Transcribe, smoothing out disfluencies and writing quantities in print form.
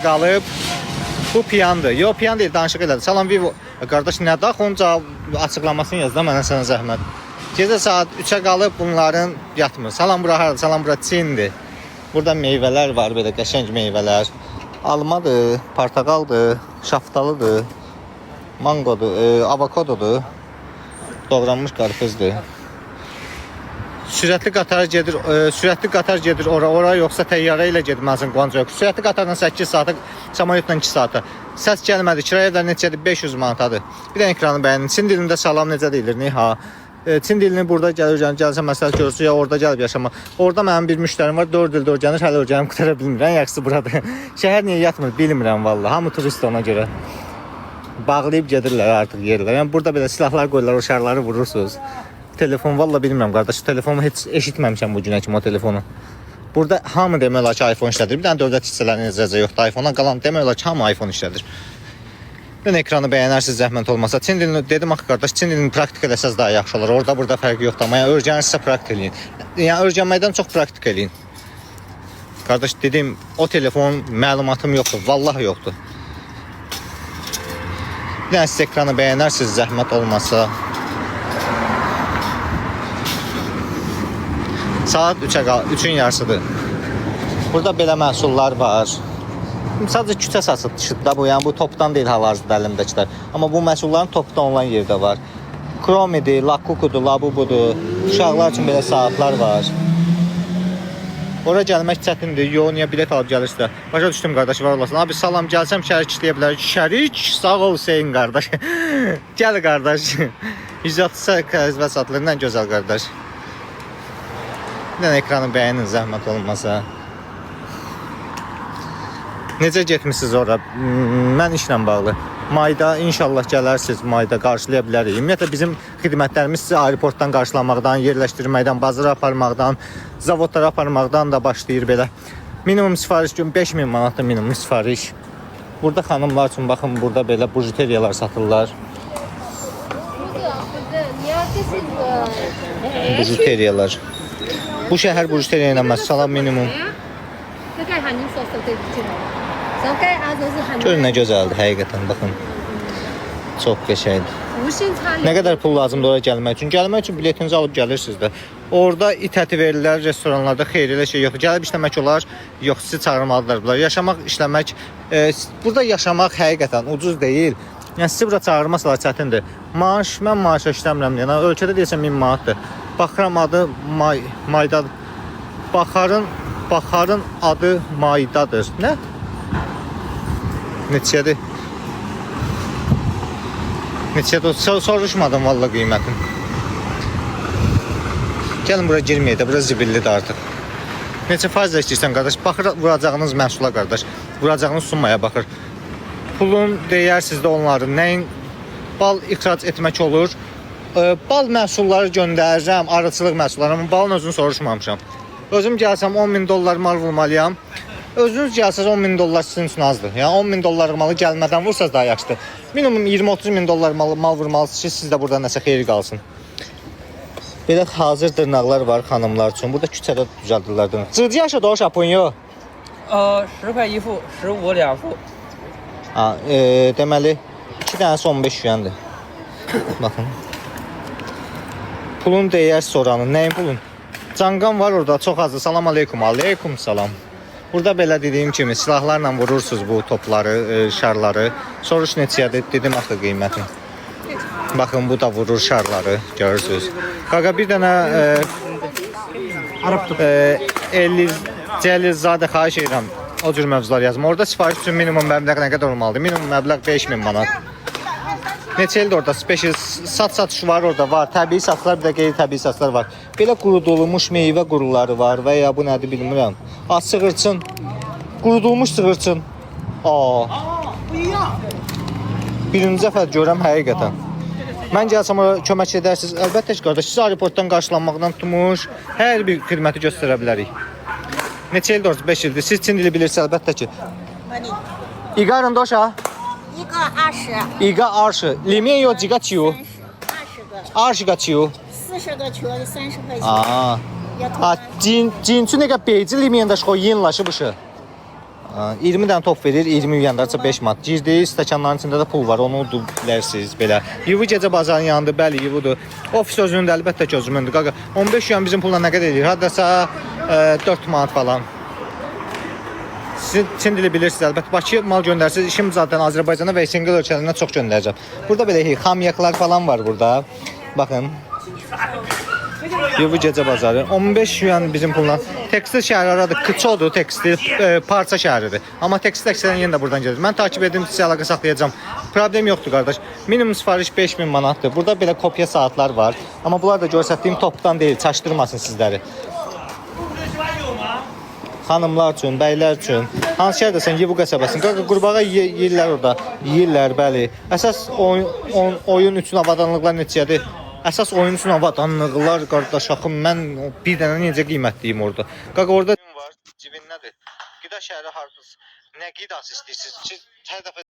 qalıb. Bu piyandır. Yox, piyan deyil, danışıq elədir. Salam Vivo. Qardaş, nə dax onun cavab açıqlamasını yaz da mənə sənə zəhmət. Gecə saat 3-ə qalıb bunların yatmır. Salam bura haradır? Salam bura Çindir. Burada meyvələr var, belə qəşəng meyvələr. Almadır, portaqaldır, şaftalıdır, mangodur, avokadodur, doğranmış qarpızdır. Sürətli qatar gedir ora yoxsa təyyarə ilə getməlisən Quanzhou. Sürətli qatarla 8 saata, samolyotla 2 saata. Səs gəlmədi. Kirayələr neçədir? 500 manatadır. Bir də ekranı bəyənin. Çin dilində salam necə deyilir? Niha. Çin dilini burada gəlirsə məsələ görürsün ya orada gəlib yaşamaq. Orada mənim bir müştərim var, 4 ildir öyrənir, hələ öyrənib qutara bilmirəm. Yaxşısı buradır. Şəhər niyə yatmır bilmirəm vallahi. Hamı turist ona görə. Bağlayıb gedirlər artıq yerlər. Yəni burada belə silahlar qoyurlar, o şarları vurursunuz. Telefon vallahi bilmirəm qardaş. Telefonu heç eşitməmişəm bu günə kimi o telefonu. Burada hamı demək olar ki iPhone işlədir. Bir dənə dövlət hissələrinin icazə yoxdur iPhone-a. Qalan demək olar ki hamı iPhone işlədir. Mən ekranı bəyənərsiniz zəhmət olmasa. Çin dilini dedim axı qardaş, Çin dilini praktik eləsəz daha yaxşı olar. Orada burada fərqi yoxdur amma yəni öyrənirsə praktik eləyin. Yəni öyrənməkdən çox praktik eləyin. Qardaş dedim, o telefon məlumatım yoxdur, vallahi yoxdur. Bir dənə siz ekranı bəyənərsiniz zəhmət olmasa. Saat 3-ün yarısıdır. Burada belə məhsullar var. Sadəcə küçə satışıdır da bu, yəni bu topdan deyil hal-hazırda əlimdəkilər. Amma bu məhsulların topdan olan yerdə var. Kromidir, Lakukudur, Labubudur. Uşaqlar üçün belə saatlar var. Ora gəlmək çətindir. Yo, niyə bilet alıb gəlirsə. Başa düşdüm qardaş, var olasın. Abi salam, gəlsəm şərik işləyə bilər. Şərik, sağ ol Hüseyin qardaş. Gəl qardaş. 160 kəzbə satılır, nə gözəl qardaş. Bir dənə ekranı bəyənin zəhmət olmasa. Necə getmişsiniz ora? Mən işlə bağlı. Mayda inşallah gələrsiniz, mayda qarşılaya bilərik. Ümumiyyətlə bizim xidmətlərimiz sizi aeroportdan qarşılamaqdan, yerləşdirməkdən, bazara aparmaqdan, zavodlara aparmaqdan da başlayır belə. Minimum sifariş gün 5000 manatdır minimum sifariş. Burada xanımlar üçün baxın, burada belə bujuteriyalar satırlar. Bujuteriyalar. Bu şəhər bujuteriya ilə salam minimum. Görün nə gözəldir həqiqətən, baxın. Çox qəşəngdir. Nə qədər pul lazımdır oraya gəlmək üçün? Gəlmək üçün biletinizi alıb gəlirsiniz də. Orada it əti verirlər, restoranlarda xeyirli şey yoxdur. Gəlib işləmək olar, yox sizi çağırmalıdırlar. Yaşamaq, işləmək, burada yaşamaq həqiqətən ucuz deyil. Yəni sizi bura çağırmasalar çətindir. Maaş, mən maaşa işləmirəm deyən, ölkədə deyəsən 1000 manatdır. Baxıram adı Maydadır. Baxarın adı Maydadır. Nə? Neçədir? Neçədir? Soruşmadım valla qiymətin. Gəlin bura girməyək də, bura zibillidir artıq. Neçə faizlə istəyirsən qardaş? Baxır vuracağınız məhsula qardaş. Vuracağınız summaya baxır. Pulun deyərsiniz də onların nəyin bal ixrac etmək olur. Bal məhsulları göndərirəm, arıçılıq məhsulları, amma balın özünü soruşmamışam. Özüm gəlsəm 10.000 dollar mal vurmalıyam. Özünüz gəlsəz 10.000 dollar sizin üçün azdır. Yəni 10.000 dollar malı gəlmədən vursanız daha yaxşıdır. Minimum 20-30.000 dollar mal vurmalısınız ki, sizdə burada nəsə xeyir qalsın. Belə hazır dırnaqlar var xanımlar üçün. Burada küçədə düzəldirlər dırnaq. 指甲是多少朋友？10块一副，15两副。Deməli 2 dənəsi 15 yuandır. Baxın. Pulun deyər soranın. Nəyin pulun? Canqan var orada, çox azdır. Salam aleykum. Aleykum salam. Burada belə dediyim kimi silahlarla vurursunuz bu topları, şarları. Soruş neçədir? Dedim axı qiymətin. Baxın bu da vurur şarları, görürsünüz. Qaqa bir dənə Cəlilzadə xahiş edirəm. O cür mövzular yazma. Orada sifariş üçün minimum məbləğ nə qədər olmalıdır? Minimum məbləğ 5000 manat. Neçə ildir orada special satışı var orada var. Təbii satışlar, bir də qeyri-təbii satışlar var. Belə qurudulmuş meyvə quruları var və ya bu nədir bilmirəm. Sığırçın. Qurudulmuş sığırçın. Birinci dəfə görürəm həqiqətən. Mən gəlsəm ora kömək edərsiniz. Əlbəttə ki, qardaş, siz aeroportdan qarşılanmaqdan tutmuş hər bir xidməti göstərə bilərik. Neçə ildir orada? 5 ildir. Siz Çin dili bilirsiniz əlbəttə ki. 一个人多少？一个20，一个20，里面有几个球？20个球。40个球30块钱。进去那个杯子里面的时候印了，是不是？ 20 dənə top verir, 20 yuyandarca 5 manat. Girdiyi stəkanların içində də pul var, onu udub bilərsiniz belə. Yivu gecə bazarının yanında, bəli, Yivudur. Ofis özünün də əlbəttə ki, özümündür. Qaqa, 15 yuyan bizim pulla nə qədər edir? Haddasa 4 manat falan. Sizin Çin dili bilirsiniz əlbəttə. Bakı mal göndərsiniz. İşim zaten Azərbaycana və Çin ölkələrinə çox göndərəcəm. Burada belə xamyaqlar falan var burada. Baxın. Yivu gecə bazarı. 15 yuan bizim pulla. Tekstil şəhəri aradı. Kıçodur, tekstil parça şəhəridir. Amma tekstil əksərən yenə də buradan gedir. Mən takip edim, sizə əlaqə saxlayacağam. Problem yoxdur qardaş. Minimum sifariş 5000 manatdır. Burada belə kopya saatlar var. Amma bunlar da göstərdiyim topdan deyil, çaşdırmasın sizləri. Xanımlar üçün, bəylər üçün. Hansı şəhərdəsən? Yivu qəsəbəsin. Qaqa qurbağa yeyirlər orada. Yeyirlər, bəli. Əsas oyun üçün avadanlıqlar neçədir? Əsas oyun üçün avadanlıqlar qardaş axım. Mən bir dənə necə qiymətliyim orada. Qaqa orada var, cibindədir. Qida şəhəri harfız. Nə qidası istəyirsiniz? Siz hər dəfə